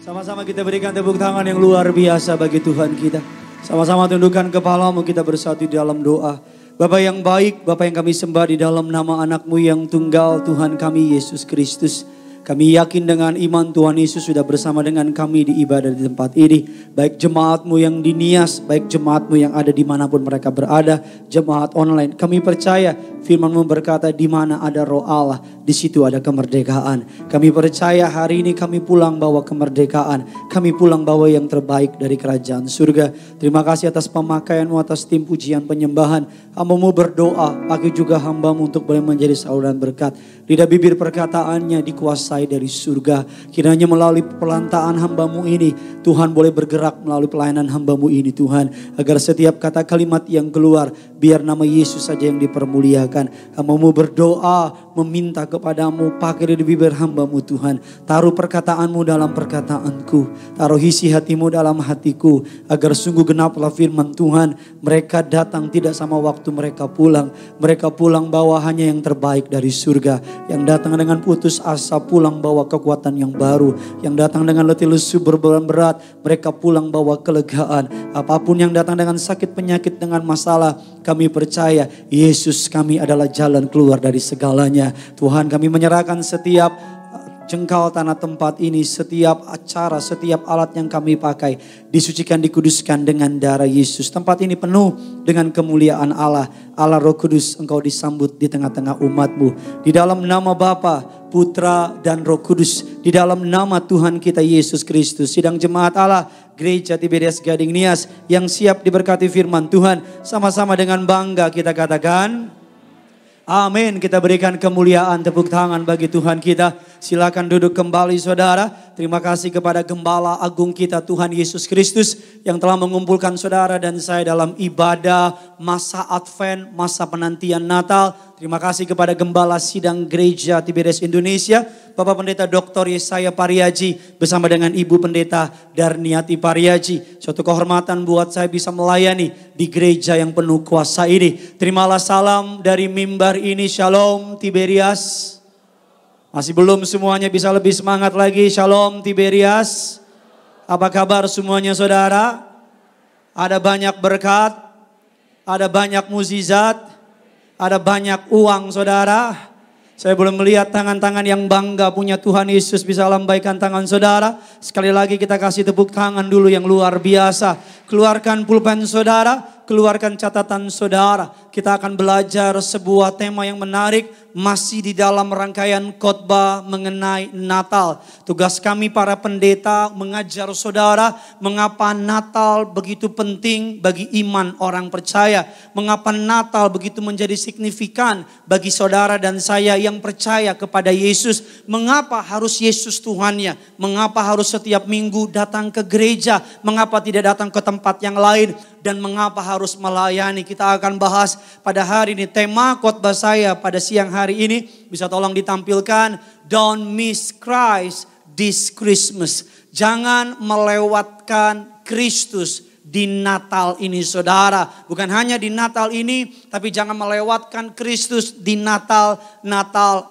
Sama-sama kita berikan tepuk tangan yang luar biasa bagi Tuhan kita. Sama-sama tundukkan kepalamu, kita bersatu di dalam doa. Bapa yang baik, Bapa yang kami sembah di dalam nama anak-Mu yang tunggal, Tuhan kami Yesus Kristus. Kami yakin dengan iman Tuhan Yesus sudah bersama dengan kami di ibadah di tempat ini. Baik jemaat-Mu yang di Nias, baik jemaat-Mu yang ada dimanapun mereka berada, jemaat online. Kami percaya firman-Mu berkata di mana ada roh Allah, di situ ada kemerdekaan. Kami percaya hari ini kami pulang bawa kemerdekaan. Kami pulang bawa yang terbaik dari kerajaan surga. Terima kasih atas pemakaian-Mu, atas tim pujian penyembahan. Hamba-Mu berdoa, pakai juga hamba-Mu untuk boleh menjadi saluran berkat. Lidah bibir perkataannya dikuasai dari surga. Kiranya melalui pelantaan hamba-Mu ini, Tuhan boleh bergerak melalui pelayanan hamba-Mu ini Tuhan. Agar setiap kata kalimat yang keluar, biar nama Yesus saja yang dipermuliakan. Hamba-Mu berdoa, meminta kepadamu, pakai di bibir hamba-Mu Tuhan. Taruh perkataan-Mu dalam perkataanku. Taruh isi hati-Mu dalam hatiku. Agar sungguh genaplah firman Tuhan. Mereka datang tidak sama waktu mereka pulang. Mereka pulang bawa hanya yang terbaik dari surga. Yang datang dengan putus asa pulang bawa kekuatan yang baru. Yang datang dengan letih lesu berbeban berat, mereka pulang bawa kelegaan. Apapun yang datang dengan sakit penyakit dengan masalah, kami percaya Yesus kami adalah jalan keluar dari segalanya. Tuhan, kami menyerahkan setiap jengkal tanah tempat ini, setiap acara, setiap alat yang kami pakai disucikan, dikuduskan dengan darah Yesus. Tempat ini penuh dengan kemuliaan Allah. Allah Roh Kudus, Engkau disambut di tengah-tengah umat-Mu. Di dalam nama Bapa, Putra dan Roh Kudus, di dalam nama Tuhan kita Yesus Kristus. Sidang jemaat Allah Gereja Tiberias Gading Nias yang siap diberkati firman Tuhan, sama-sama dengan bangga kita katakan amin. Kita berikan kemuliaan, tepuk tangan bagi Tuhan kita. Silakan duduk kembali saudara. Terima kasih kepada Gembala Agung kita Tuhan Yesus Kristus yang telah mengumpulkan saudara dan saya dalam ibadah masa Advent, masa penantian Natal. Terima kasih kepada Gembala Sidang Gereja Tiberias Indonesia, Bapak Pendeta Dr. Yesaya Pariaji bersama dengan Ibu Pendeta Darniati Pariaji. Suatu kehormatan buat saya bisa melayani di gereja yang penuh kuasa ini. Terimalah salam dari mimbar ini. Shalom Tiberias. Masih belum semuanya bisa lebih semangat lagi. Shalom Tiberias. Apa kabar semuanya saudara? Ada banyak berkat, ada banyak mukjizat, ada banyak uang saudara. Saya belum melihat tangan-tangan yang bangga punya Tuhan Yesus bisa lambaikan tangan saudara. Sekali lagi kita kasih tepuk tangan dulu yang luar biasa. Keluarkan pulpen saudara, keluarkan catatan saudara. Kita akan belajar sebuah tema yang menarik, masih di dalam rangkaian khotbah mengenai Natal. Tugas kami para pendeta mengajar saudara mengapa Natal begitu penting bagi iman orang percaya. Mengapa Natal begitu menjadi signifikan bagi saudara dan saya yang percaya kepada Yesus. Mengapa harus Yesus Tuhannya? Mengapa harus setiap minggu datang ke gereja? Mengapa tidak datang ke tempat yang lain? Dan mengapa harus melayani? Kita akan bahas pada hari ini. Tema khotbah saya pada siang hari ini bisa tolong ditampilkan. Don't miss Christ this Christmas. Jangan melewatkan Kristus di Natal ini saudara. Bukan hanya di Natal ini, tapi jangan melewatkan Kristus di Natal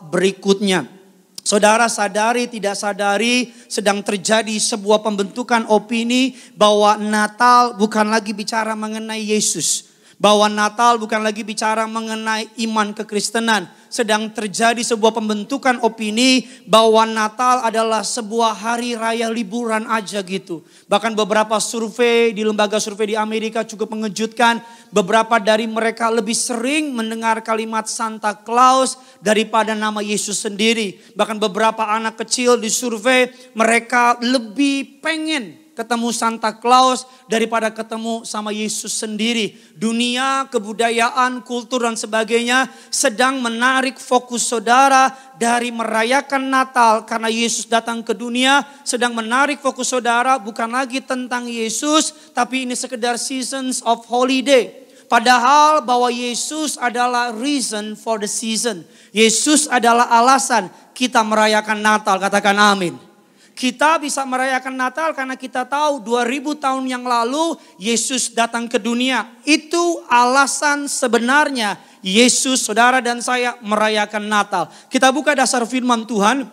berikutnya. Saudara sadari tidak sadari sedang terjadi sebuah pembentukan opini bahwa Natal bukan lagi bicara mengenai Yesus. Bahwa Natal bukan lagi bicara mengenai iman kekristenan. Sedang terjadi sebuah pembentukan opini bahwa Natal adalah sebuah hari raya liburan aja gitu. Bahkan beberapa survei di lembaga survei di Amerika cukup mengejutkan. Beberapa dari mereka lebih sering mendengar kalimat Santa Claus daripada nama Yesus sendiri. Bahkan beberapa anak kecil di survei mereka lebih pengen ketemu Santa Claus daripada ketemu sama Yesus sendiri. Dunia, kebudayaan, kultur dan sebagainya sedang menarik fokus saudara dari merayakan Natal karena Yesus datang ke dunia. Sedang menarik fokus saudara bukan lagi tentang Yesus, tapi ini sekedar seasons of holiday. Padahal bahwa Yesus adalah reason for the season. Yesus adalah alasan kita merayakan Natal. Katakan amin. Kita bisa merayakan Natal karena kita tahu 2000 tahun yang lalu Yesus datang ke dunia. Itu alasan sebenarnya Yesus, saudara dan saya merayakan Natal. Kita buka dasar firman Tuhan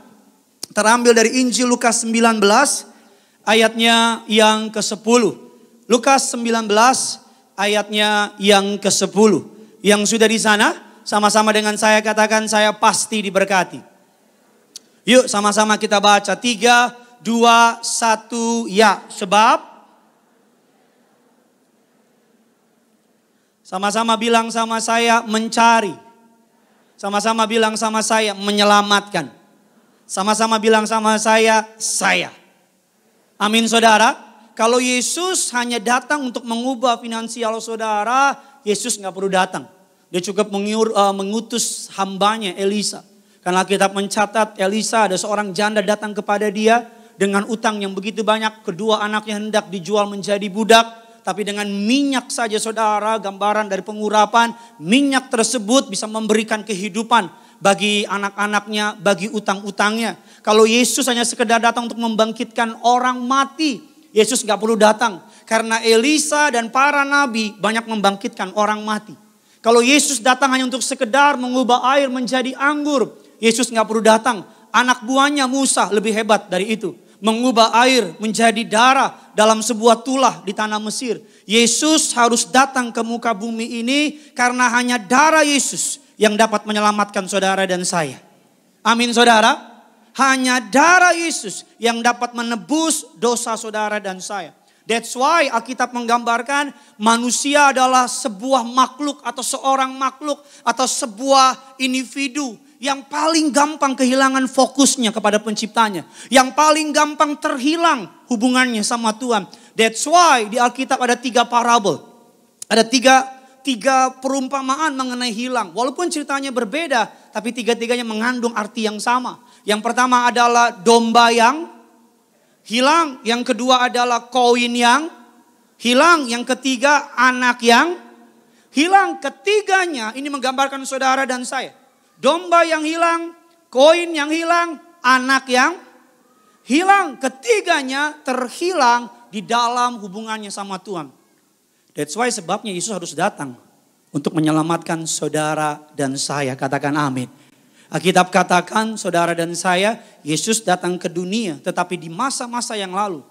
terambil dari Injil Lukas 19 ayatnya yang ke-10. Lukas 19 ayatnya yang ke-10. Yang sudah di sana, sama-sama dengan saya katakan, saya pasti diberkati. Yuk sama-sama kita baca. 3, 2, 1, ya. Sebab. Sama-sama bilang sama saya, mencari. Sama-sama bilang sama saya, menyelamatkan. Sama-sama bilang sama saya, saya. Amin saudara. Kalau Yesus hanya datang untuk mengubah finansial saudara, Yesus gak perlu datang. Dia cukup mengutus hambanya Elisa. Karena Alkitab mencatat Elisa ada seorang janda datang kepada dia dengan utang yang begitu banyak. Kedua anaknya hendak dijual menjadi budak. Tapi dengan minyak saja saudara, gambaran dari pengurapan, minyak tersebut bisa memberikan kehidupan bagi anak-anaknya, bagi utang-utangnya. Kalau Yesus hanya sekedar datang untuk membangkitkan orang mati, Yesus gak perlu datang. Karena Elisa dan para nabi banyak membangkitkan orang mati. Kalau Yesus datang hanya untuk sekedar mengubah air menjadi anggur, Yesus gak perlu datang. Anak buahnya Musa lebih hebat dari itu. Mengubah air menjadi darah dalam sebuah tulah di tanah Mesir. Yesus harus datang ke muka bumi ini karena hanya darah Yesus yang dapat menyelamatkan saudara dan saya. Amin saudara. Hanya darah Yesus yang dapat menebus dosa saudara dan saya. That's why Alkitab menggambarkan manusia adalah sebuah makhluk atau seorang makhluk atau sebuah individu yang paling gampang kehilangan fokusnya kepada penciptanya. Yang paling gampang terhilang hubungannya sama Tuhan. That's why di Alkitab ada 3 parabel. Ada tiga perumpamaan mengenai hilang. Walaupun ceritanya berbeda, tapi tiga-tiganya mengandung arti yang sama. Yang pertama adalah domba yang hilang. Yang kedua adalah koin yang hilang. Yang ketiga anak yang hilang. Ketiganya ini menggambarkan saudara dan saya. Domba yang hilang, koin yang hilang, anak yang hilang. Ketiganya terhilang di dalam hubungannya sama Tuhan. That's why sebabnya Yesus harus datang untuk menyelamatkan saudara dan saya. Katakan amin. Alkitab katakan saudara dan saya, Yesus datang ke dunia. Tetapi di masa-masa yang lalu,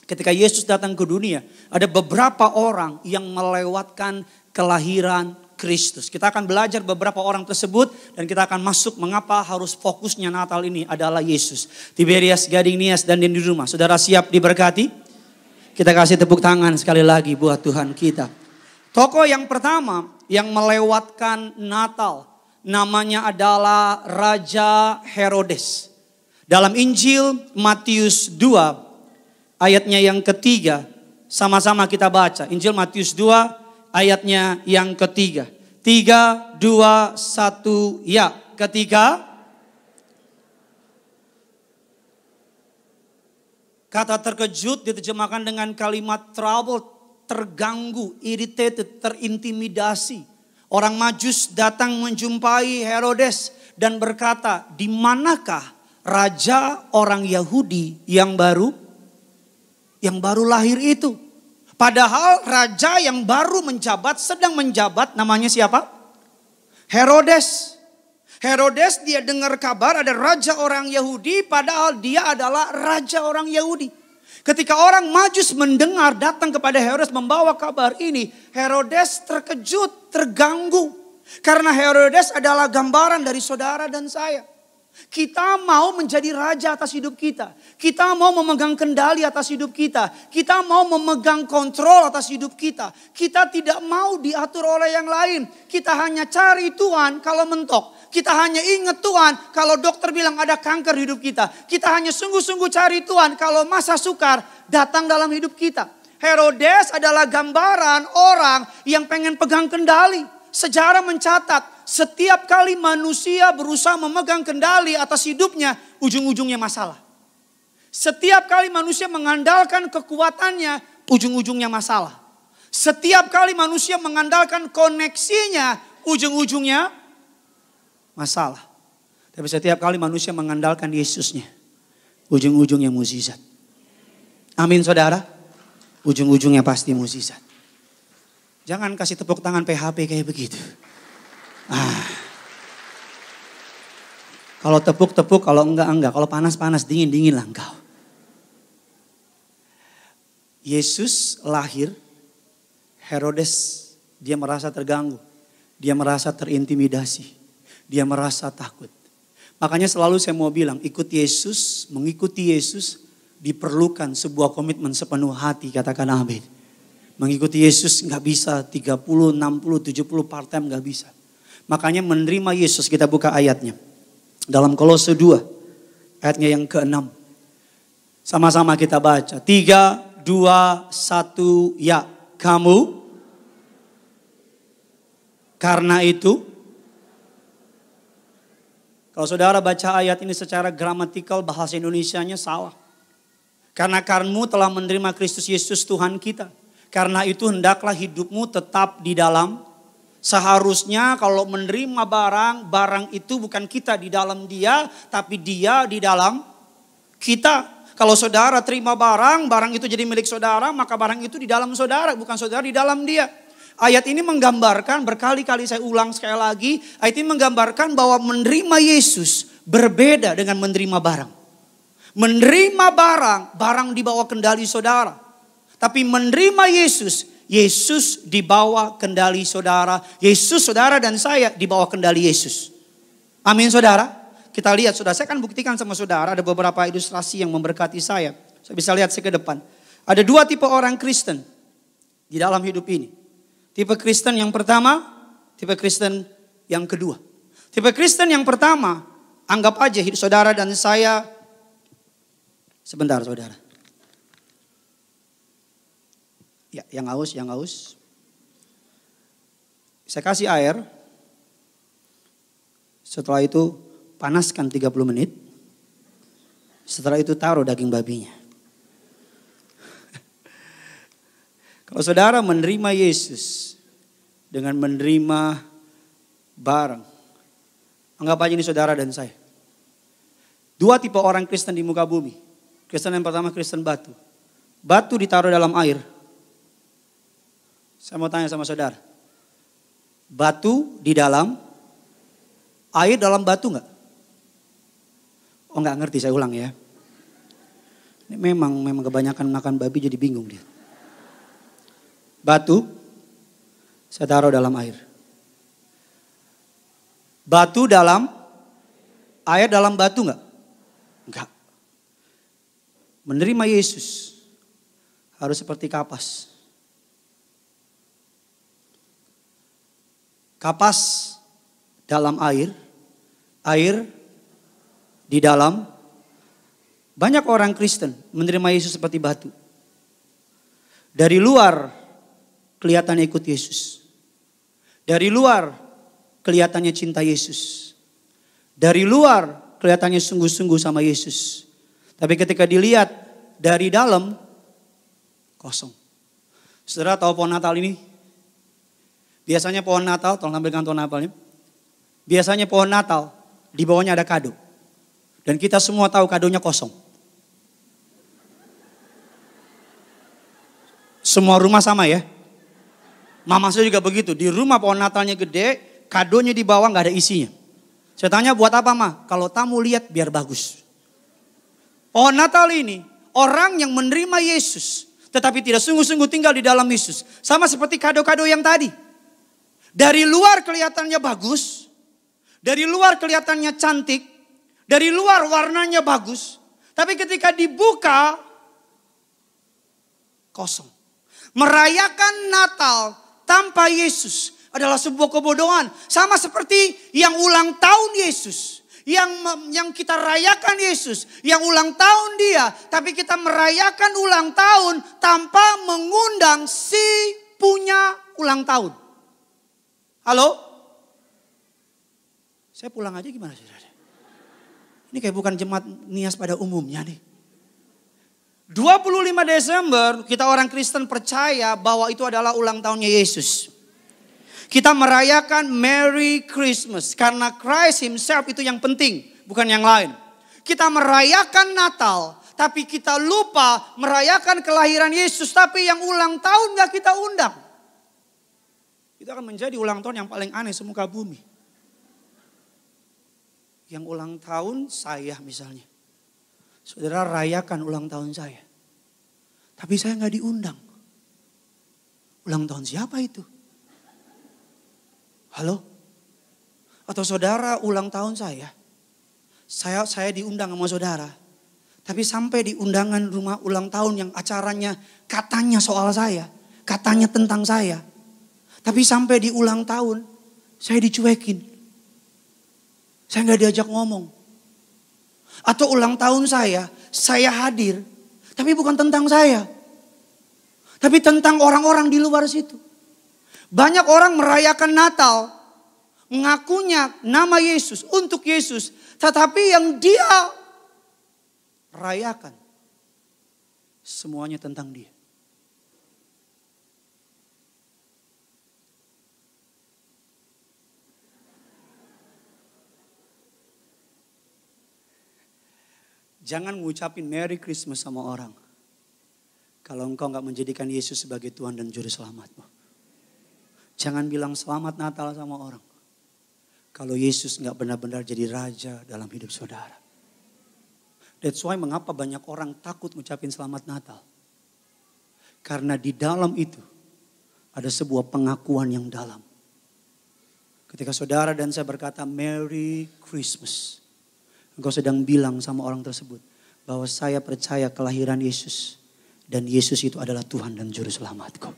ketika Yesus datang ke dunia, ada beberapa orang yang melewatkan kelahiran Kristus. Kita akan belajar beberapa orang tersebut dan kita akan masuk mengapa harus fokusnya Natal ini adalah Yesus. Tiberias, Gading, Nias dan di rumah. Saudara siap diberkati? Kita kasih tepuk tangan sekali lagi buat Tuhan kita. Tokoh yang pertama yang melewatkan Natal namanya adalah Raja Herodes. Dalam Injil Matius 2 ayatnya yang ketiga, sama-sama kita baca. Injil Matius 2 ayatnya yang ketiga. 3, 2, 1, ya. Ketika kata terkejut diterjemahkan dengan kalimat troubled, terganggu, irritated, terintimidasi. Orang Majus datang menjumpai Herodes dan berkata, di manakah raja orang Yahudi yang baru lahir itu? Padahal raja yang baru menjabat, sedang menjabat, namanya siapa? Herodes. Herodes dia dengar kabar ada raja orang Yahudi, padahal dia adalah raja orang Yahudi. Ketika orang Majus mendengar datang kepada Herodes membawa kabar ini, Herodes terkejut, terganggu. Karena Herodes adalah gambaran dari saudara dan saya. Kita mau menjadi raja atas hidup kita. Kita mau memegang kendali atas hidup kita. Kita mau memegang kontrol atas hidup kita. Kita tidak mau diatur oleh yang lain. Kita hanya cari Tuhan kalau mentok. Kita hanya ingat Tuhan kalau dokter bilang ada kanker di hidup kita. Kita hanya sungguh-sungguh cari Tuhan kalau masa sukar datang dalam hidup kita. Herodes adalah gambaran orang yang pengen pegang kendali. Sejarah mencatat setiap kali manusia berusaha memegang kendali atas hidupnya, ujung-ujungnya masalah. Setiap kali manusia mengandalkan kekuatannya, ujung-ujungnya masalah. Setiap kali manusia mengandalkan koneksinya, ujung-ujungnya masalah. Tapi setiap kali manusia mengandalkan Yesusnya, ujung-ujungnya mukjizat. Amin saudara. Ujung-ujungnya pasti mukjizat. Jangan kasih tepuk tangan PHP kayak begitu. Kalau tepuk-tepuk, kalau enggak. Kalau panas-panas, dingin-dingin lah engkau. Yesus lahir, Herodes dia merasa terganggu. Dia merasa terintimidasi. Dia merasa takut. Makanya selalu saya mau bilang, mengikuti Yesus diperlukan sebuah komitmen sepenuh hati, katakan amin. Mengikuti Yesus gak bisa 30, 60, 70 part time gak bisa. Makanya menerima Yesus, kita buka ayatnya. Dalam Kolose 2, ayatnya yang ke-6. Sama-sama kita baca. 3, 2, 1, ya. Kamu, karena itu, kalau saudara baca ayat ini secara gramatikal bahasa Indonesianya salah. Karena kamu telah menerima Kristus Yesus Tuhan kita. Karena itu hendaklah hidupmu tetap di dalam. Seharusnya kalau menerima barang itu bukan kita di dalam dia, tapi dia di dalam kita. Kalau saudara terima barang itu jadi milik saudara, maka barang itu di dalam saudara, bukan saudara di dalam dia. Ayat ini menggambarkan, berkali-kali saya ulang sekali lagi, ayat ini menggambarkan bahwa menerima Yesus berbeda dengan menerima barang. Menerima barang dibawa kendali saudara. Tapi menerima Yesus dibawa kendali saudara. Yesus, saudara dan saya dibawa kendali Yesus. Amin saudara. Kita lihat saudara, saya akan buktikan sama saudara, ada beberapa ilustrasi yang memberkati saya. Saya bisa lihat saya ke depan. Ada 2 tipe orang Kristen di dalam hidup ini. Tipe Kristen yang pertama, tipe Kristen yang kedua. Tipe Kristen yang pertama, anggap aja hidup saudara dan saya. Sebentar saudara. Ya, yang haus. Saya kasih air. Setelah itu panaskan 30 menit. Setelah itu taruh daging babinya. Kalau saudara menerima Yesus dengan menerima barang. Anggap aja ini saudara dan saya. 2 tipe orang Kristen di muka bumi. Kristen yang pertama Kristen batu. Batu ditaruh dalam air. Saya mau tanya sama saudara. Batu di dalam, air dalam batu enggak? Oh enggak ngerti, saya ulang ya. Ini memang kebanyakan makan babi jadi bingung dia. Batu, saya taruh dalam air. Batu dalam, air dalam batu enggak? Enggak. Menerima Yesus harus seperti kapas. Kapas dalam air di dalam. Banyak orang Kristen menerima Yesus seperti batu. Dari luar kelihatannya ikut Yesus. Dari luar kelihatannya cinta Yesus. Dari luar kelihatannya sungguh-sungguh sama Yesus. Tapi ketika dilihat dari dalam, kosong. Saudara tahu pohon Natal ini? Biasanya pohon Natal, tolong ambilkan pohon Natalnya. Biasanya pohon Natal, di bawahnya ada kado. Dan kita semua tahu kadonya kosong. Semua rumah sama ya. Mama saya juga begitu, di rumah pohon Natalnya gede, kadonya di bawah gak ada isinya. Saya tanya buat apa Ma? Kalau tamu lihat biar bagus. Pohon Natal ini, orang yang menerima Yesus, tetapi tidak sungguh-sungguh tinggal di dalam Yesus. Sama seperti kado-kado yang tadi. Dari luar kelihatannya bagus. Dari luar kelihatannya cantik. Dari luar warnanya bagus. Tapi ketika dibuka, kosong. Merayakan Natal tanpa Yesus adalah sebuah kebodohan. Sama seperti yang ulang tahun Yesus. Yang kita rayakan Yesus, yang ulang tahun dia, tapi kita merayakan ulang tahun tanpa mengundang si punya ulang tahun. Halo? Saya pulang aja gimana saudara? Ini kayak bukan jemaat Nias pada umumnya nih. 25 Desember kita orang Kristen percaya bahwa itu adalah ulang tahunnya Yesus. Kita merayakan Merry Christmas karena Christ himself itu yang penting, bukan yang lain. Kita merayakan Natal, tapi kita lupa merayakan kelahiran Yesus, tapi yang ulang tahun gak kita undang. Itu akan menjadi ulang tahun yang paling aneh semuka bumi. Yang ulang tahun saya misalnya. Saudara rayakan ulang tahun saya. Tapi saya nggak diundang. Ulang tahun siapa itu? Halo? Atau saudara ulang tahun saya diundang sama saudara. Tapi sampai di undangan rumah ulang tahun yang acaranya katanya soal saya. Katanya tentang saya. Tapi sampai di ulang tahun saya dicuekin. Saya nggak diajak ngomong. Atau ulang tahun saya hadir. Tapi bukan tentang saya. Tapi tentang orang-orang di luar situ. Banyak orang merayakan Natal. Mengakunya nama Yesus, untuk Yesus. Tetapi yang dia rayakan. Semuanya tentang dia. Jangan ngucapin Merry Christmas sama orang. Kalau engkau gak menjadikan Yesus sebagai Tuhan dan Juru Selamatmu. Jangan bilang selamat Natal sama orang. Kalau Yesus gak benar-benar jadi raja dalam hidup saudara. That's why mengapa banyak orang takut ngucapin selamat Natal. Karena di dalam itu ada sebuah pengakuan yang dalam. Ketika saudara dan saya berkata Merry Christmas. Engkau sedang bilang sama orang tersebut bahwa saya percaya kelahiran Yesus. Dan Yesus itu adalah Tuhan dan Juru Selamatku.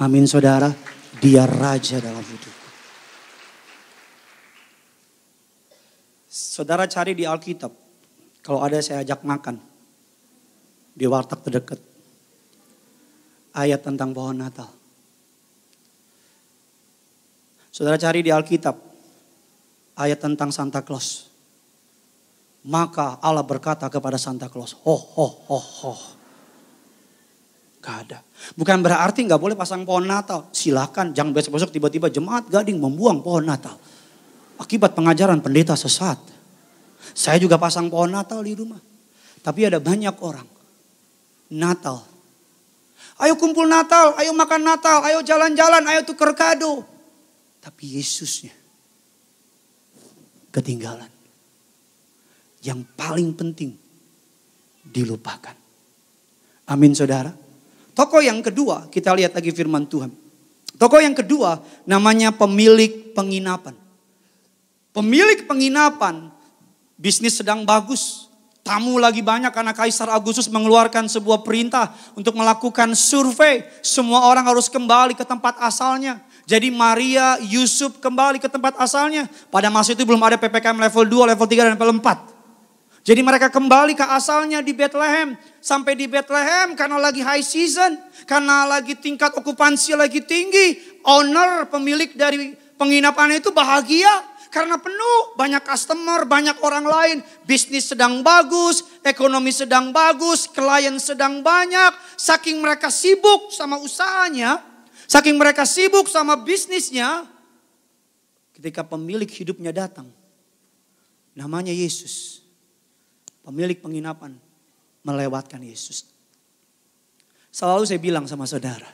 Amin saudara. Dia raja dalam hidupku. Saudara cari di Alkitab. Kalau ada saya ajak makan. Di warteg terdekat. Ayat tentang pohon Natal. Saudara cari di Alkitab. Ayat tentang Santa Claus. Maka Allah berkata kepada Santa Claus. Ho ho ho ho. Gak ada. Bukan berarti gak boleh pasang pohon Natal. Silakan, jangan besok-besok tiba-tiba jemaat Gading membuang pohon Natal. Akibat pengajaran pendeta sesat. Saya juga pasang pohon Natal di rumah. Tapi ada banyak orang. Natal. Ayo kumpul Natal, ayo makan Natal, ayo jalan-jalan, ayo tukar kado. Tapi Yesusnya ketinggalan. Yang paling penting dilupakan. Amin saudara. Tokoh yang kedua, kita lihat lagi firman Tuhan. Tokoh yang kedua namanya pemilik penginapan. Pemilik penginapan, bisnis sedang bagus. Tamu lagi banyak karena Kaisar Agustus mengeluarkan sebuah perintah untuk melakukan survei. Semua orang harus kembali ke tempat asalnya. Jadi Maria, Yusuf kembali ke tempat asalnya. Pada masa itu belum ada PPKM level 2, level 3 dan level 4. Jadi mereka kembali ke asalnya di Bethlehem. Sampai di Bethlehem karena lagi high season. Karena lagi tingkat okupansi lagi tinggi. Owner, pemilik dari penginapan itu bahagia. Karena penuh, banyak customer, banyak orang lain. Bisnis sedang bagus, ekonomi sedang bagus, klien sedang banyak. Saking mereka sibuk sama usahanya. Saking mereka sibuk sama bisnisnya. Ketika pemilik hidupnya datang. Namanya Yesus. Pemilik penginapan melewatkan Yesus. Selalu saya bilang sama saudara.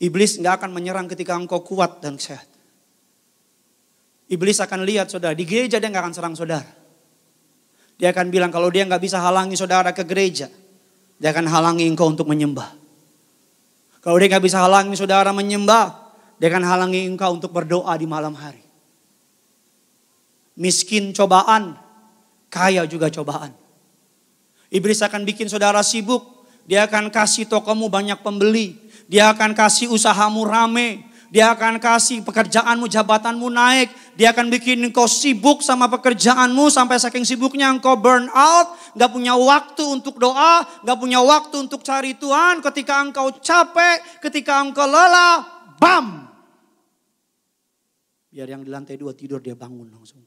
Iblis gak akan menyerang ketika engkau kuat dan sehat. Iblis akan lihat saudara. Di gereja dia gak akan serang saudara. Dia akan bilang kalau dia gak bisa halangi saudara ke gereja. Dia akan halangi engkau untuk menyembah. Kalau dia gak bisa halangi saudara menyembah. Dia akan halangi engkau untuk berdoa di malam hari. Miskin cobaan. Kaya juga cobaan. Iblis akan bikin saudara sibuk. Dia akan kasih tokomu banyak pembeli. Dia akan kasih usahamu rame. Dia akan kasih pekerjaanmu, jabatanmu naik. Dia akan bikin engkau sibuk sama pekerjaanmu. Sampai saking sibuknya engkau burn out. Gak punya waktu untuk doa. Gak punya waktu untuk cari Tuhan. Ketika engkau capek, ketika engkau lelah. Bam! Biar yang di lantai 2 tidur dia bangun langsung.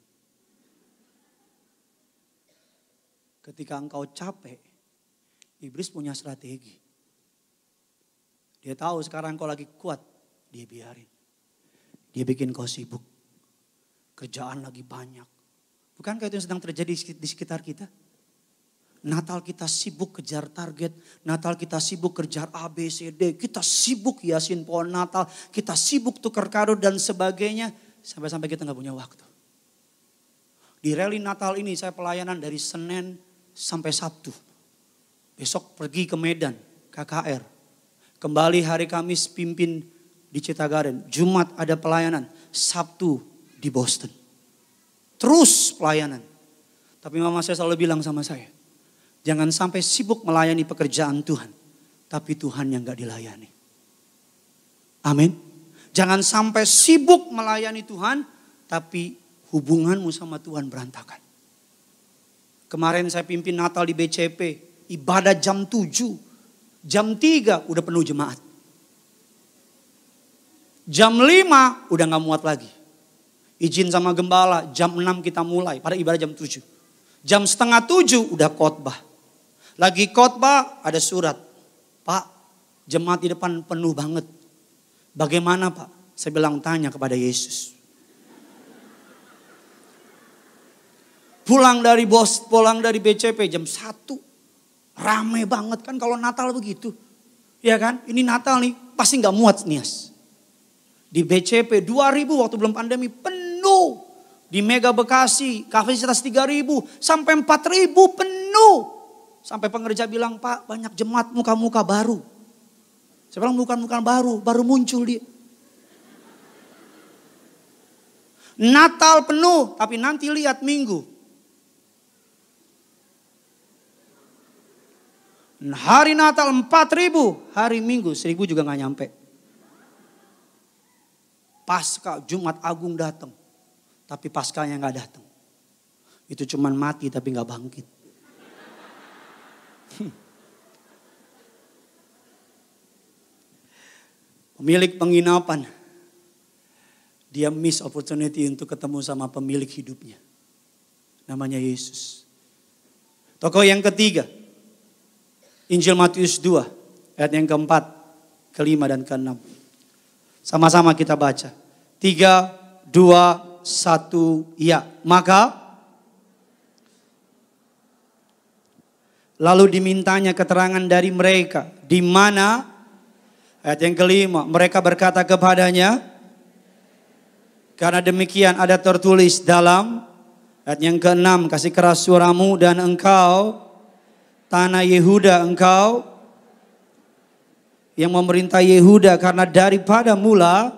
Ketika engkau capek, iblis punya strategi. Dia tahu sekarang engkau lagi kuat, dia biarin. Dia bikin kau sibuk. Kerjaan lagi banyak. Bukankah itu yang sedang terjadi di sekitar kita? Natal kita sibuk kejar target. Natal kita sibuk kejar A, B, C, D. Kita sibuk hiasin pohon Natal. Kita sibuk tukar kado dan sebagainya. Sampai-sampai kita gak punya waktu. Di rally Natal ini saya pelayanan dari Senin sampai Sabtu. Besok pergi ke Medan. KKR. Kembali hari Kamis pimpin di Citagaren. Jumat ada pelayanan. Sabtu di Boston. Terus pelayanan. Tapi mama saya selalu bilang sama saya. Jangan sampai sibuk melayani pekerjaan Tuhan. Tapi Tuhan yang gak dilayani. Amin. Jangan sampai sibuk melayani Tuhan. Tapi hubunganmu sama Tuhan berantakan. Kemarin saya pimpin Natal di BCP. Ibadah jam 7. Jam 3 udah penuh jemaat. Jam 5 udah gak muat lagi. Izin sama gembala jam 6 kita mulai. Pada ibadah jam 7. Jam setengah 7 udah khotbah. Lagi khotbah ada surat. Pak, jemaat di depan penuh banget. Bagaimana Pak? Saya bilang tanya kepada Yesus. Pulang dari BCP jam 1. Rame banget kan kalau Natal begitu. Ya kan? Ini Natal nih pasti gak muat Nias. Di BCP 2000 waktu belum pandemi penuh. Di Mega Bekasi kapasitas 3000 sampai 4000 penuh. Sampai pengerja bilang, Pak banyak jemaat muka-muka baru. Saya bilang bukan muka baru muncul dia. Natal penuh tapi nanti lihat Minggu. Hari Natal 4000, hari Minggu 1000 juga gak nyampe. Pasca Jumat Agung datang. Tapi Paskanya gak datang. Itu cuman mati tapi gak bangkit. Pemilik penginapan. Dia miss opportunity untuk ketemu sama pemilik hidupnya. Namanya Yesus. Tokoh yang ketiga. Injil Matius 2. Ayat yang keempat, kelima dan keenam. Sama-sama kita baca. 3, 2, 1, ya. Maka lalu dimintanya keterangan dari mereka. Di mana, ayat yang kelima, mereka berkata kepadanya. Karena demikian ada tertulis dalam, ayat yang keenam, kasih keras suaramu dan engkau, tanah Yehuda engkau, yang memerintah Yehuda karena daripada mula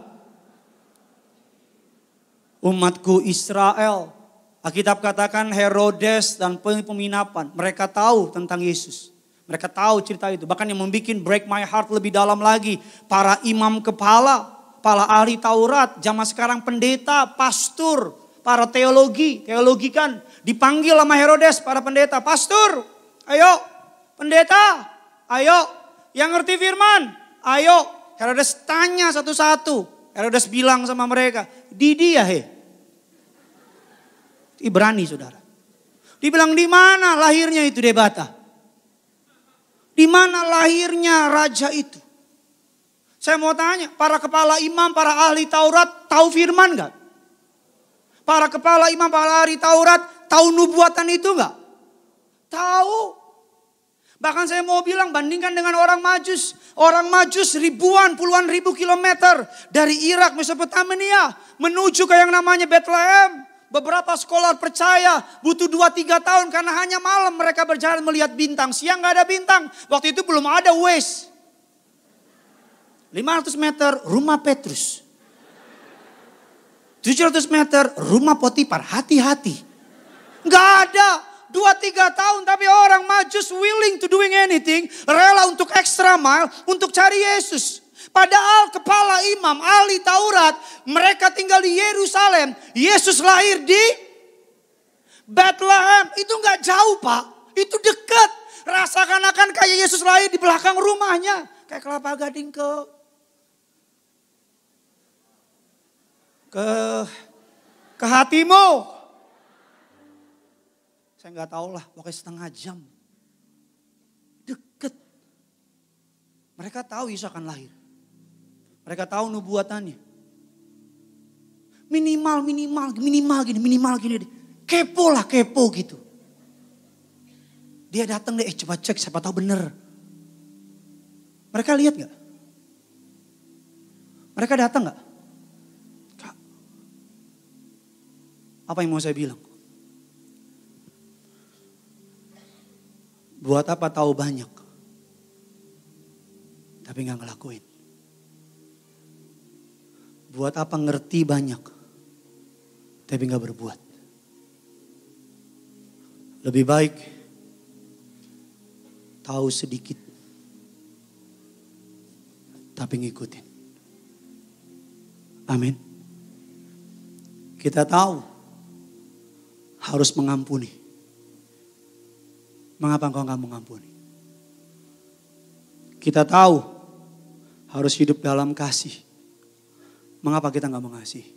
umatku Israel. Alkitab katakan Herodes dan penginapan. Mereka tahu tentang Yesus. Mereka tahu cerita itu. Bahkan yang membuat break my heart lebih dalam lagi. Para imam kepala ahli Taurat. Zaman sekarang pendeta, pastor, para teologi kan. Dipanggil sama Herodes para pendeta. Pastor, ayo. Pendeta, ayo. Yang ngerti firman, ayo. Herodes tanya satu-satu. Herodes bilang sama mereka, di dia Ibrani saudara. Dibilang di mana lahirnya itu Debata? Di mana lahirnya raja itu? Saya mau tanya, para kepala imam, para ahli Taurat tahu firman gak? Para kepala imam, para ahli Taurat tahu nubuatan itu gak? Tahu. Bahkan saya mau bilang bandingkan dengan orang Majus. Orang Majus ribuan, puluhan ribu kilometer dari Irak, Mesopotamia menuju ke yang namanya Bethlehem. Beberapa sekolah percaya butuh 2-3 tahun karena hanya malam mereka berjalan melihat bintang. Siang gak ada bintang. Waktu itu belum ada Waze. 500 meter rumah Petrus. 700 meter rumah Potifar. Hati-hati. Gak ada. 2-3 tahun tapi orang Majus willing to doing anything. Rela untuk extra mile untuk cari Yesus. Padahal kepala imam, ahli Taurat, mereka tinggal di Yerusalem. Yesus lahir di Bethlehem. Itu gak jauh Pak. Itu dekat. Rasakan akan kayak Yesus lahir di belakang rumahnya. Kayak Kelapa Gading ke hatimu. Saya nggak tahu lah, pokoknya setengah jam. Deket. Mereka tahu Yesus akan lahir. Mereka tahu nubuatannya. Minimal gini. Kepo gitu. Dia datang deh, coba cek siapa tahu bener. Mereka lihat gak? Mereka datang gak? Apa yang mau saya bilang? Buat apa tahu banyak? tapi gak ngelakuin. Buat apa ngerti banyak, tapi gak berbuat. Lebih baik tahu sedikit, tapi ngikutin. Amin. Kita tahu harus mengampuni. Mengapa engkau gak mengampuni? Kita tahu harus hidup dalam kasih. Mengapa kita gak mengasihi?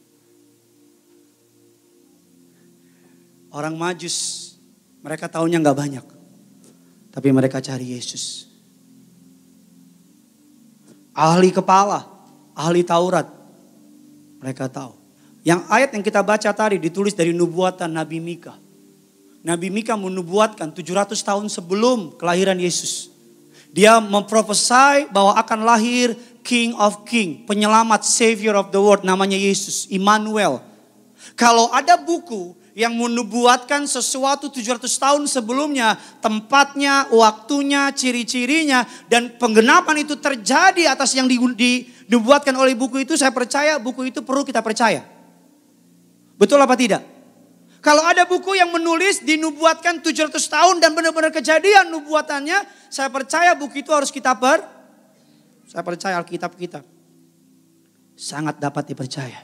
Orang Majus, mereka taunya gak banyak. Tapi mereka cari Yesus. Ahli kepala, ahli Taurat. Mereka tahu. Yang ayat yang kita baca tadi ditulis dari nubuatan Nabi Mika. Nabi Mika menubuatkan 700 tahun sebelum kelahiran Yesus. Dia memprofesai bahwa akan lahir King of King, penyelamat, Savior of the world, namanya Yesus, Immanuel. Kalau ada buku yang menubuatkan sesuatu 700 tahun sebelumnya, tempatnya, waktunya, ciri-cirinya, dan penggenapan itu terjadi atas yang dinubuatkan oleh buku itu, saya percaya buku itu perlu kita percaya. Betul apa tidak? Kalau ada buku yang menulis dinubuatkan 700 tahun dan benar-benar kejadian nubuatannya, saya percaya buku itu harus saya percaya Alkitab kita sangat dapat dipercaya.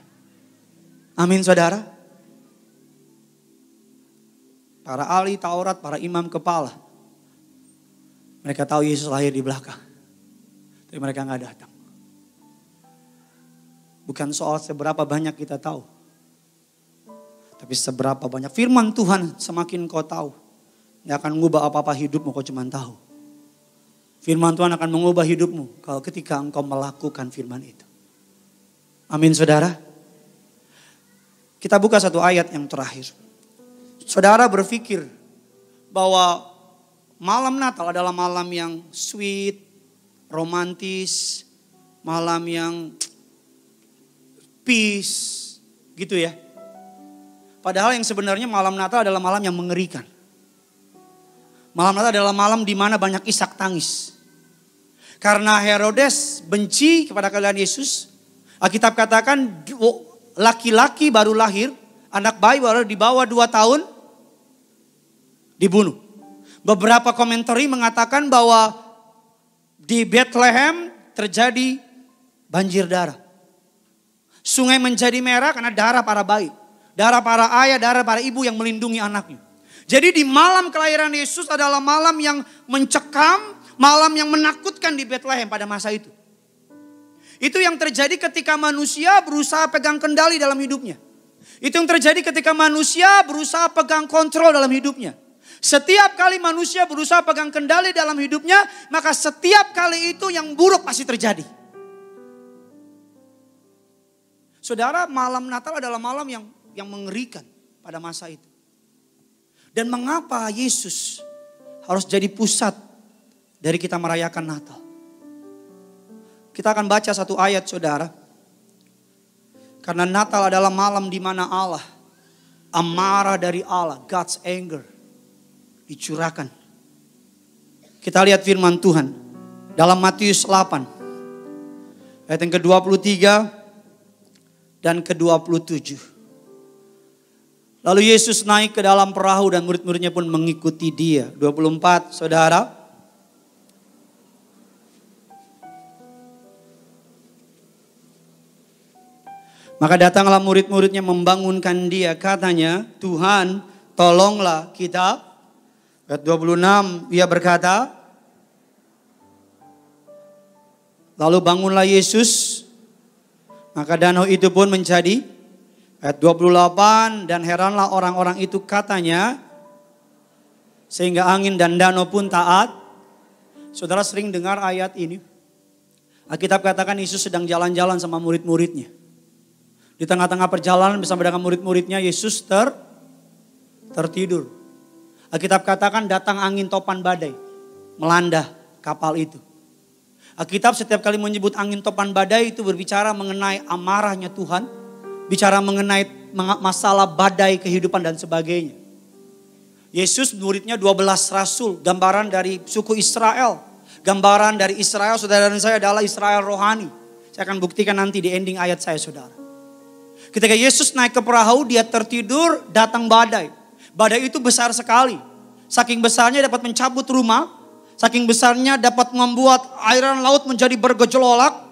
Amin saudara. Para ahli Taurat, para imam kepala, mereka tahu Yesus lahir di belakang. Tapi mereka gak datang. Bukan soal seberapa banyak kita tahu. Tapi seberapa banyak firman Tuhan semakin kau tahu. Gak akan mengubah apa-apa hidupmu, kau cuma tahu. Firman Tuhan akan mengubah hidupmu kalau ketika engkau melakukan firman itu. Amin saudara. Kita buka satu ayat yang terakhir. Saudara berpikir bahwa malam Natal adalah malam yang sweet, romantis, malam yang peace, gitu ya. Padahal yang sebenarnya malam Natal adalah malam yang mengerikan. Malam Natal adalah malam di mana banyak isak tangis. Karena Herodes benci kepada kelahiran Yesus. Alkitab katakan laki-laki baru lahir, anak bayi baru di bawah 2 tahun dibunuh. Beberapa komentari mengatakan bahwa di Bethlehem terjadi banjir darah. Sungai menjadi merah karena darah para bayi. Darah para ayah, darah para ibu yang melindungi anaknya. Jadi di malam kelahiran Yesus adalah malam yang mencekam, malam yang menakutkan di Bethlehem pada masa itu. Itu yang terjadi ketika manusia berusaha pegang kendali dalam hidupnya. Itu yang terjadi ketika manusia berusaha pegang kontrol dalam hidupnya. Setiap kali manusia berusaha pegang kendali dalam hidupnya, maka setiap kali itu yang buruk pasti terjadi. Saudara, malam Natal adalah malam yang mengerikan pada masa itu. Dan mengapa Yesus harus jadi pusat dari kita merayakan Natal? Kita akan baca satu ayat saudara. Karena Natal adalah malam di mana Allah, amarah dari Allah, God's anger, dicurahkan. Kita lihat firman Tuhan dalam Matius 8. Ayat yang ke-23 dan ke-27. Lalu Yesus naik ke dalam perahu dan murid-muridnya pun mengikuti dia. 24 saudara. Maka datanglah murid-muridnya membangunkan dia. Katanya, Tuhan tolonglah kita. Ayat 26 ia berkata. Lalu bangunlah Yesus. Maka danau itu pun menjadi. Ayat 28 dan heranlah orang-orang itu katanya. Sehingga angin dan danau pun taat. Saudara sering dengar ayat ini. Alkitab katakan Yesus sedang jalan-jalan sama murid-muridnya. Di tengah-tengah perjalanan bersama dengan murid-muridnya Yesus tertidur. Alkitab katakan datang angin topan badai. Melanda kapal itu. Alkitab setiap kali menyebut angin topan badai itu berbicara mengenai amarahnya Tuhan. Bicara mengenai masalah badai kehidupan dan sebagainya. Yesus muridnya 12 rasul, gambaran dari suku Israel. Gambaran dari Israel, saudara dan saya adalah Israel rohani. Saya akan buktikan nanti di ending ayat saya, saudara. Ketika Yesus naik ke perahu, dia tertidur, datang badai. Badai itu besar sekali. Saking besarnya dapat mencabut rumah. Saking besarnya dapat membuat airan laut menjadi bergejolak.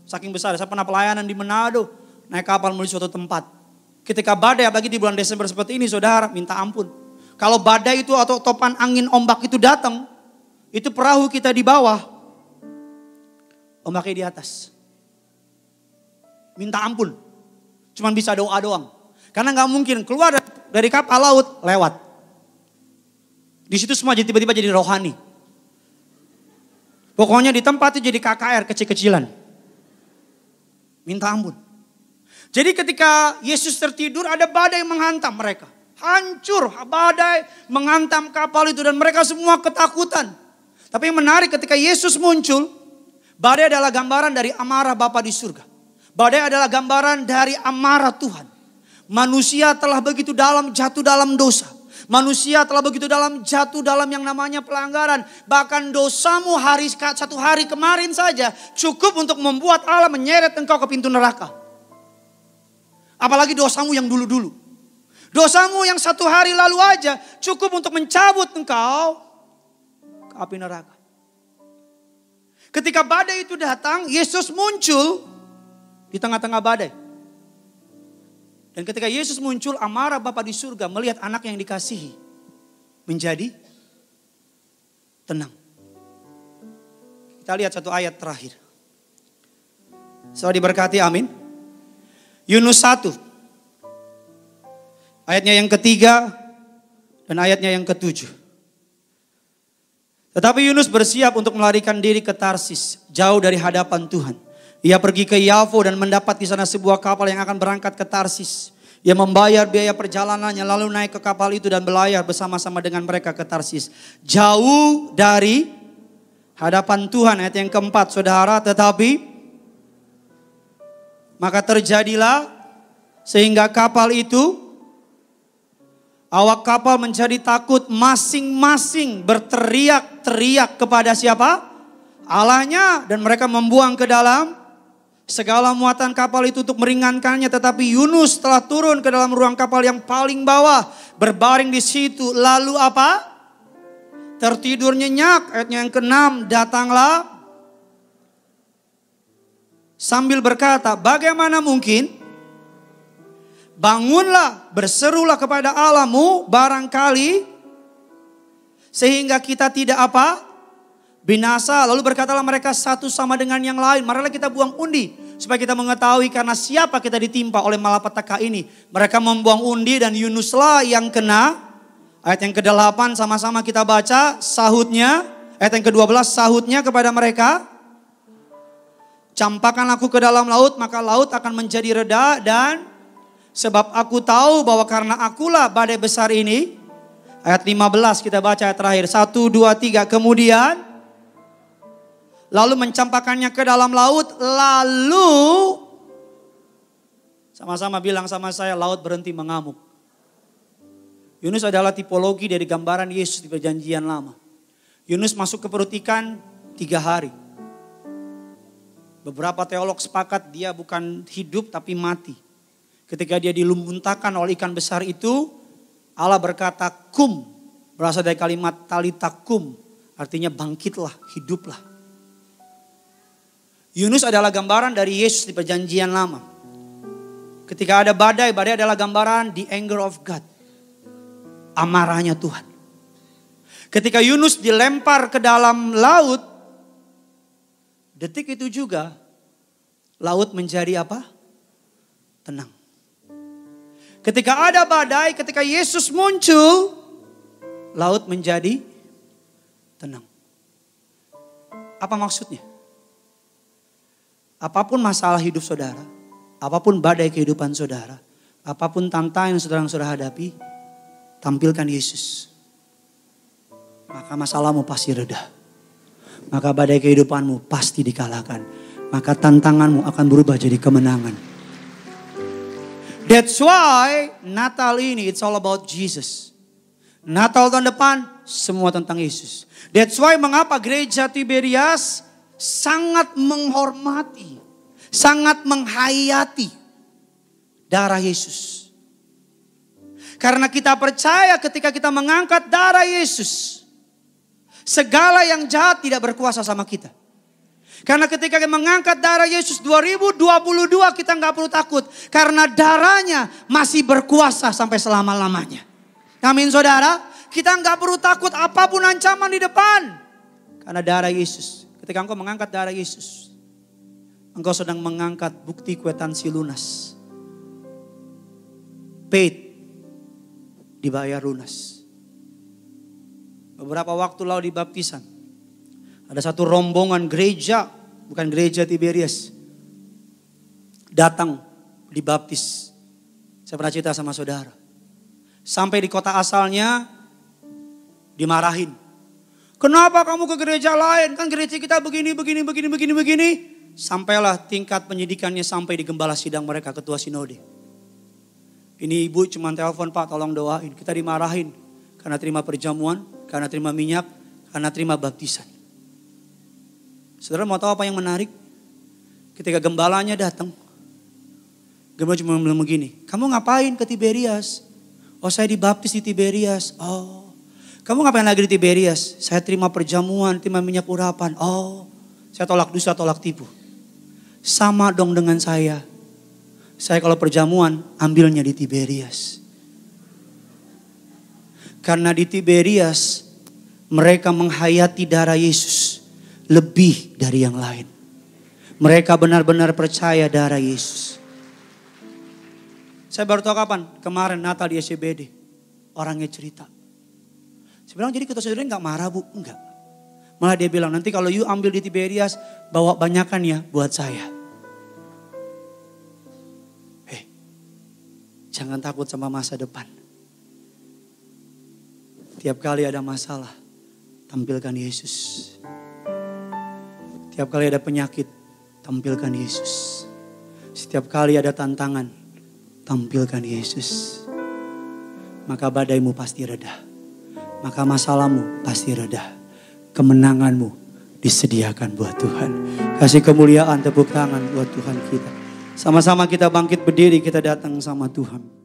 Saking besar, saya pernah pelayanan di Manado. Naik kapal menuju suatu tempat. Ketika badai, apalagi di bulan Desember seperti ini, saudara, minta ampun. Kalau badai itu atau topan angin ombak itu datang, itu perahu kita di bawah, ombaknya di atas. Minta ampun. Cuman bisa doa doang. Karena gak mungkin keluar dari kapal laut, lewat. Di situ semua tiba-tiba jadi rohani. Pokoknya di tempat itu jadi KKR, kecil-kecilan. Minta ampun. Jadi ketika Yesus tertidur, ada badai menghantam mereka. Hancur, badai menghantam kapal itu dan mereka semua ketakutan. Tapi yang menarik ketika Yesus muncul, badai adalah gambaran dari amarah Bapa di surga. Badai adalah gambaran dari amarah Tuhan. Manusia telah begitu dalam jatuh dalam dosa. Manusia telah begitu dalam jatuh dalam yang namanya pelanggaran. Bahkan dosamu satu hari kemarin saja cukup untuk membuat Allah menyeret engkau ke pintu neraka. Apalagi dosamu yang dulu-dulu. Dosamu yang satu hari lalu aja cukup untuk mencabut engkau ke api neraka. Ketika badai itu datang, Yesus muncul di tengah-tengah badai. Dan ketika Yesus muncul, amarah Bapa di surga melihat anak yang dikasihi menjadi tenang. Kita lihat satu ayat terakhir. Saudara diberkati, amin. Yunus 1. Ayatnya yang ketiga dan ayatnya yang ketujuh. Tetapi Yunus bersiap untuk melarikan diri ke Tarsis, jauh dari hadapan Tuhan. Ia pergi ke Yafo dan mendapat di sana sebuah kapal yang akan berangkat ke Tarsis. Ia membayar biaya perjalanannya lalu naik ke kapal itu dan berlayar bersama-sama dengan mereka ke Tarsis. Jauh dari hadapan Tuhan, ayat yang keempat, saudara. Tetapi maka terjadilah sehingga kapal itu, awak kapal menjadi takut, masing-masing berteriak-teriak kepada siapa? Allahnya, dan mereka membuang ke dalam segala muatan kapal itu untuk meringankannya. Tetapi Yunus telah turun ke dalam ruang kapal yang paling bawah, berbaring di situ. Lalu apa? Tertidur nyenyak. Ayatnya yang ke-6, datanglah sambil berkata, bagaimana mungkin? Bangunlah, berserulah kepada Allahmu barangkali sehingga kita tidak apa? Binasa. Lalu berkatalah mereka satu sama dengan yang lain, marilah kita buang undi supaya kita mengetahui karena siapa kita ditimpa oleh malapetaka ini. Mereka membuang undi dan Yunuslah yang kena. Ayat yang ke-8 sama-sama kita baca sahutnya. Ayat yang ke-12 sahutnya kepada mereka, campakkan aku ke dalam laut maka laut akan menjadi reda, dan sebab aku tahu bahwa karena akulah badai besar ini. Ayat 15 kita baca ayat terakhir. 1, 2, 3. Kemudian lalu mencampakkannya ke dalam laut. Lalu sama-sama bilang sama saya, laut berhenti mengamuk. Yunus adalah tipologi dari gambaran Yesus di perjanjian lama. Yunus masuk ke perut ikan 3 hari. Beberapa teolog sepakat dia bukan hidup tapi mati. Ketika dia dilumbuntakan oleh ikan besar itu, Allah berkata kum, berasal dari kalimat talita kum, artinya bangkitlah, hiduplah. Yunus adalah gambaran dari Yesus di perjanjian lama. Ketika ada badai, badai adalah gambaran the anger of God, amarahnya Tuhan. Ketika Yunus dilempar ke dalam laut, detik itu juga laut menjadi apa? Tenang. Ketika ada badai, ketika Yesus muncul, laut menjadi tenang. Apa maksudnya? Apapun masalah hidup saudara, apapun badai kehidupan saudara, apapun tantangan yang saudara hadapi, tampilkan Yesus. Maka masalahmu pasti reda. Maka badai kehidupanmu pasti dikalahkan. Maka tantanganmu akan berubah jadi kemenangan. That's why Natal ini it's all about Jesus. Natal tahun depan, semua tentang Yesus. That's why mengapa gereja Tiberias sangat menghormati, sangat menghayati darah Yesus. Karena kita percaya ketika kita mengangkat darah Yesus, segala yang jahat tidak berkuasa sama kita. Karena ketika kita mengangkat darah Yesus 2022 kita nggak perlu takut. Karena darahnya masih berkuasa sampai selama-lamanya. Amin saudara. Kita nggak perlu takut apapun ancaman di depan. Karena darah Yesus. Ketika engkau mengangkat darah Yesus, engkau sedang mengangkat bukti kwitansi lunas. Paid. Dibayar lunas. Beberapa waktu lalu di baptisan. Ada satu rombongan gereja, bukan gereja Tiberias, datang dibaptis. Saya pernah cerita sama saudara. Sampai di kota asalnya dimarahin. Kenapa kamu ke gereja lain? Kan gereja kita begini. Sampailah tingkat penyidikannya sampai di gembala sidang mereka, ketua sinode. Ini ibu cuma telepon, Pak tolong doain. Kita dimarahin karena terima perjamuan, karena terima minyak, karena terima baptisan. Saudara mau tahu apa yang menarik? Ketika gembalanya datang, gembala cuma bilang begini, kamu ngapain ke Tiberias? Oh saya dibaptis di Tiberias. Oh, kamu ngapain lagi di Tiberias? Saya terima perjamuan, terima minyak urapan. Oh, saya tolak dosa, tolak tipu. Sama dong dengan saya. Saya kalau perjamuan ambilnya di Tiberias. Karena di Tiberias mereka menghayati darah Yesus lebih dari yang lain. Mereka benar-benar percaya darah Yesus. Saya baru tahu kapan? Kemarin Natal di SCBD. Orangnya cerita. Saya bilang jadi ketua saudara enggak marah bu? Enggak. Malah dia bilang nanti kalau you ambil di Tiberias bawa banyakan ya buat saya. Jangan takut sama masa depan. Tiap kali ada masalah, tampilkan Yesus. Setiap kali ada penyakit, tampilkan Yesus. Setiap kali ada tantangan, tampilkan Yesus. Maka badaimu pasti reda. Maka masalahmu pasti reda. Kemenanganmu disediakan buat Tuhan. Kasih kemuliaan, tepuk tangan buat Tuhan kita. Sama-sama kita bangkit berdiri, kita datang sama Tuhan.